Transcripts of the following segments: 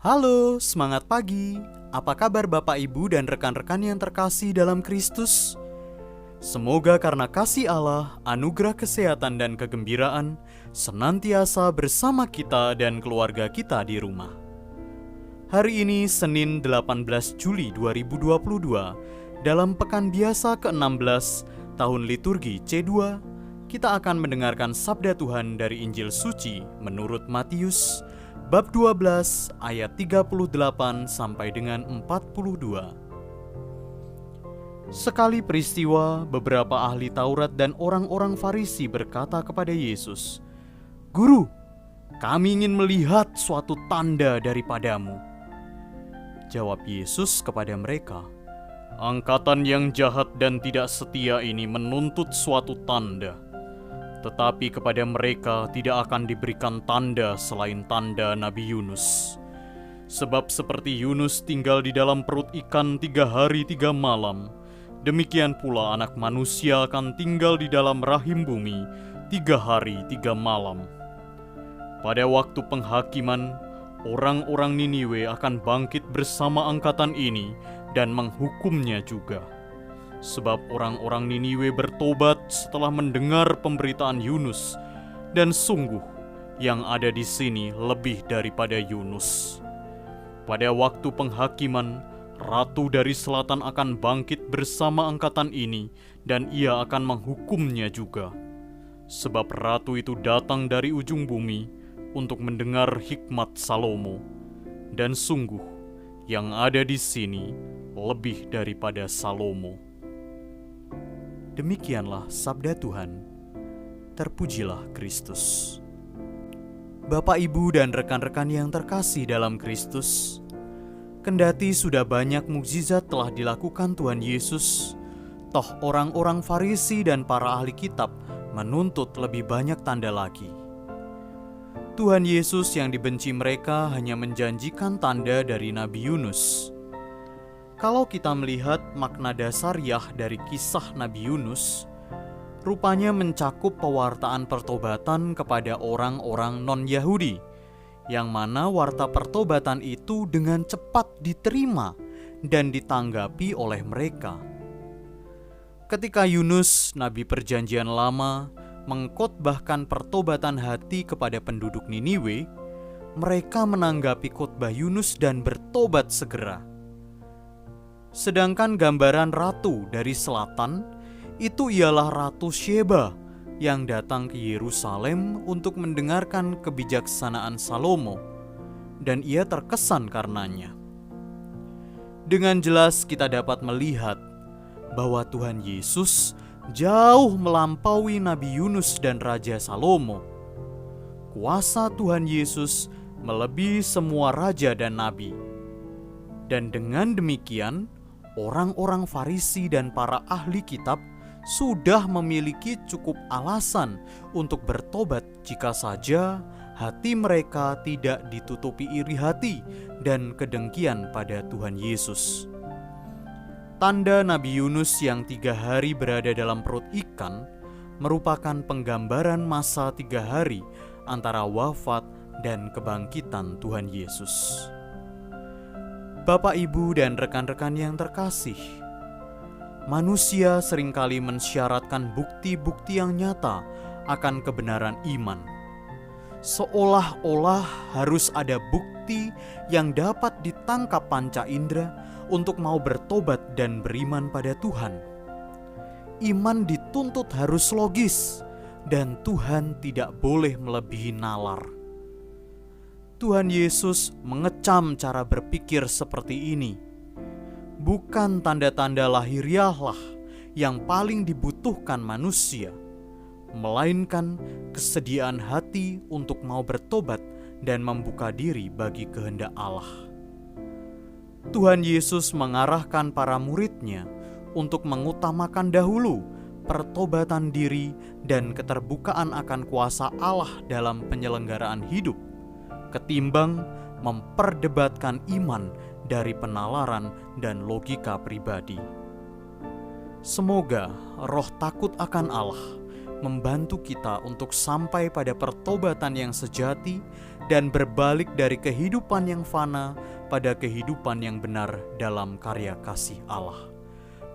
Halo, semangat pagi. Apa kabar Bapak Ibu dan rekan-rekan yang terkasih dalam Kristus? Semoga karena kasih Allah, anugerah kesehatan dan kegembiraan senantiasa bersama kita dan keluarga kita di rumah. Hari ini Senin 18 Juli 2022, dalam pekan biasa ke-16 tahun liturgi C2, kita akan mendengarkan sabda Tuhan dari Injil Suci menurut Matius bab 12 ayat 38 sampai dengan 42. Sekali peristiwa, beberapa ahli Taurat dan orang-orang Farisi berkata kepada Yesus, "Guru, kami ingin melihat suatu tanda daripadamu." Jawab Yesus kepada mereka, "Angkatan yang jahat dan tidak setia ini menuntut suatu tanda. Tetapi kepada mereka tidak akan diberikan tanda selain tanda Nabi Yunus. Sebab seperti Yunus tinggal di dalam perut ikan 3 hari 3 malam, demikian pula Anak Manusia akan tinggal di dalam rahim bumi 3 hari 3 malam. Pada waktu penghakiman, orang-orang Niniwe akan bangkit bersama angkatan ini dan menghukumnya juga. Sebab orang-orang Niniwe bertobat setelah mendengar pemberitaan Yunus, dan sungguh yang ada di sini lebih daripada Yunus. Pada waktu penghakiman, Ratu dari Selatan akan bangkit bersama angkatan ini, dan ia akan menghukumnya juga. Sebab Ratu itu datang dari ujung bumi untuk mendengar hikmat Salomo, dan sungguh yang ada di sini lebih daripada Salomo." Demikianlah sabda Tuhan. Terpujilah Kristus. Bapak, Ibu, dan rekan-rekan yang terkasih dalam Kristus, kendati sudah banyak mukjizat telah dilakukan Tuhan Yesus, toh orang-orang Farisi dan para ahli kitab menuntut lebih banyak tanda lagi. Tuhan Yesus yang dibenci mereka hanya menjanjikan tanda dari Nabi Yunus. Kalau kita melihat makna dasariah dari kisah Nabi Yunus, rupanya mencakup pewartaan pertobatan kepada orang-orang non-Yahudi, yang mana warta pertobatan itu dengan cepat diterima dan ditanggapi oleh mereka. Ketika Yunus, Nabi Perjanjian Lama, mengkhotbahkan pertobatan hati kepada penduduk Niniwe, mereka menanggapi khotbah Yunus dan bertobat segera. Sedangkan gambaran ratu dari selatan itu ialah Ratu Sheba yang datang ke Yerusalem untuk mendengarkan kebijaksanaan Salomo, dan ia terkesan karenanya. Dengan jelas kita dapat melihat bahwa Tuhan Yesus jauh melampaui Nabi Yunus dan Raja Salomo. Kuasa Tuhan Yesus melebihi semua raja dan nabi. Dan dengan demikian, orang-orang Farisi dan para ahli kitab sudah memiliki cukup alasan untuk bertobat jika saja hati mereka tidak ditutupi iri hati dan kedengkian pada Tuhan Yesus. Tanda Nabi Yunus yang 3 hari berada dalam perut ikan merupakan penggambaran masa 3 hari antara wafat dan kebangkitan Tuhan Yesus. Bapak, Ibu, dan rekan-rekan yang terkasih, manusia seringkali mensyaratkan bukti-bukti yang nyata akan kebenaran iman. Seolah-olah harus ada bukti yang dapat ditangkap panca indera untuk mau bertobat dan beriman pada Tuhan. Iman dituntut harus logis, dan Tuhan tidak boleh melebihi nalar. Tuhan Yesus mengecam cara berpikir seperti ini. Bukan tanda-tanda lahiriahlah yang paling dibutuhkan manusia, melainkan kesediaan hati untuk mau bertobat dan membuka diri bagi kehendak Allah. Tuhan Yesus mengarahkan para murid-Nya untuk mengutamakan dahulu pertobatan diri dan keterbukaan akan kuasa Allah dalam penyelenggaraan hidup, ketimbang memperdebatkan iman dari penalaran dan logika pribadi. Semoga roh takut akan Allah membantu kita untuk sampai pada pertobatan yang sejati dan berbalik dari kehidupan yang fana pada kehidupan yang benar dalam karya kasih Allah.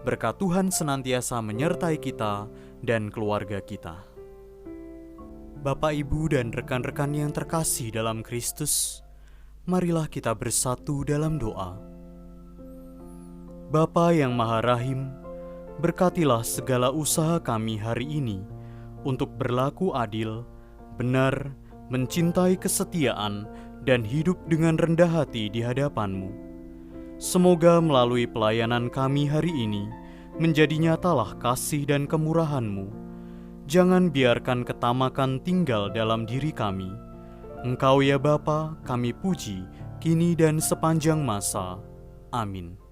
Berkat Tuhan senantiasa menyertai kita dan keluarga kita. Bapak, Ibu, dan rekan-rekan yang terkasih dalam Kristus, marilah kita bersatu dalam doa. Bapa yang Maha Rahim, berkatilah segala usaha kami hari ini untuk berlaku adil, benar, mencintai kesetiaan, dan hidup dengan rendah hati di hadapan-Mu. Semoga melalui pelayanan kami hari ini, menjadi nyatalah kasih dan kemurahan-Mu. Jangan biarkan ketamakan tinggal dalam diri kami. Engkau ya Bapa, kami puji, kini dan sepanjang masa. Amin.